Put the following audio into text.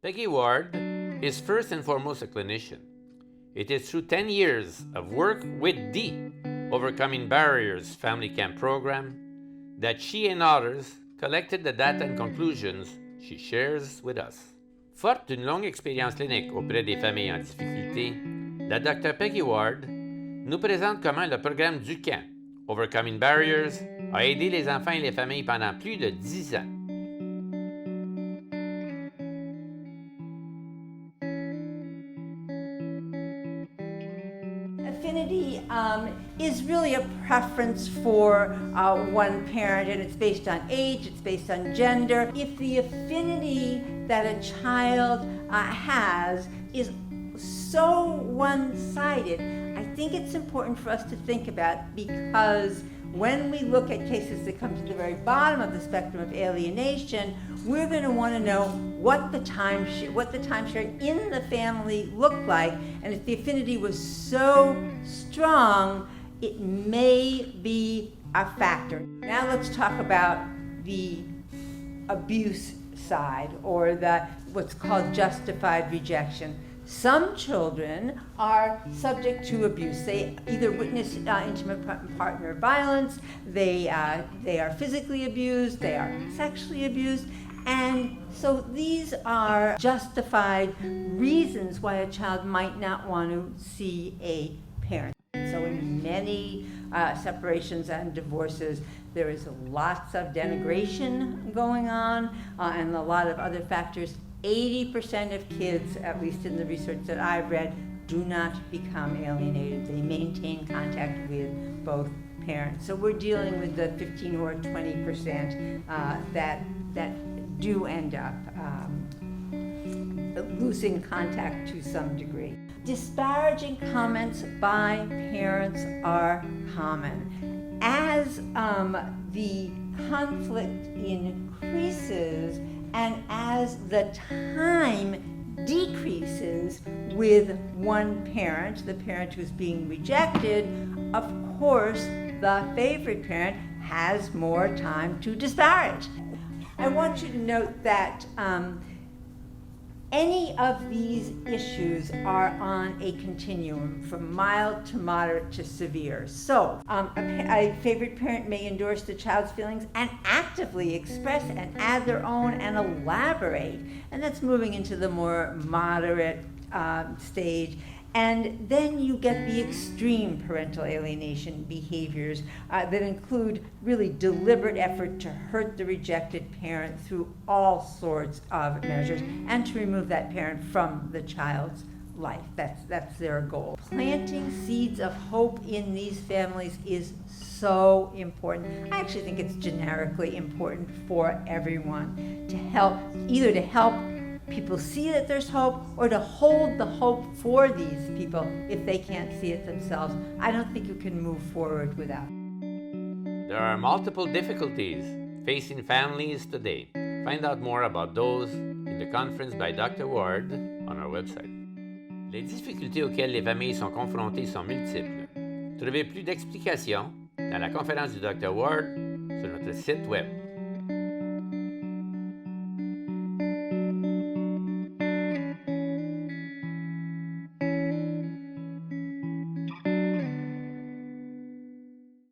Peggie Ward is first and foremost a clinician. It is through 10 years of work with the Overcoming Barriers Family Camp program that she and others collected the data and conclusions she shares with us. Forte d'une longue expérience clinique auprès des familles en difficulté, la Dr Peggie Ward nous présente comment le programme du camp Overcoming Barriers a aidé les enfants et les familles pendant plus de 10 ans. Affinity is really a preference for one parent, and it's based on age, it's based on gender. If the affinity that a child has is so one-sided, I think it's important for us to think about, because when we look at cases that come to the very bottom of the spectrum of alienation, we're going to want to know what the timeshare in the family looked like, and if the affinity was so strong, it may be a factor. Now let's talk about the abuse side, or what's called justified rejection. Some children are subject to abuse. They either witness intimate partner violence, they are physically abused, they are sexually abused, and so these are justified reasons why a child might not want to see a parent. So in many separations and divorces, there is lots of denigration going on and a lot of other factors. 80% of kids, at least in the research that I've read, do not become alienated. They maintain contact with both parents. So we're dealing with the 15 or 20% that do end up losing contact to some degree. Disparaging comments by parents are common. As the conflict increases, and as the time decreases with one parent, the parent who's being rejected, of course, the favorite parent has more time to disparage. I want you to note that any of these issues are on a continuum from mild to moderate to severe. So a favorite parent may endorse the child's feelings and actively express and add their own and elaborate. And that's moving into the more moderate stage. And then you get the extreme parental alienation behaviors that include really deliberate effort to hurt the rejected parent through all sorts of measures and to remove that parent from the child's life. That's their goal. Planting seeds of hope in these families is so important. I actually think it's generically important for everyone to help, either to help people see that there's hope, or to hold the hope for these people if they can't see it themselves. I don't think you can move forward without it. There are multiple difficulties facing families today. Find out more about those in the conference by Dr. Ward on our website. Les difficultés auxquelles les familles sont confrontées sont multiples. Trouvez plus d'explications dans la conférence du Dr. Ward sur notre site web.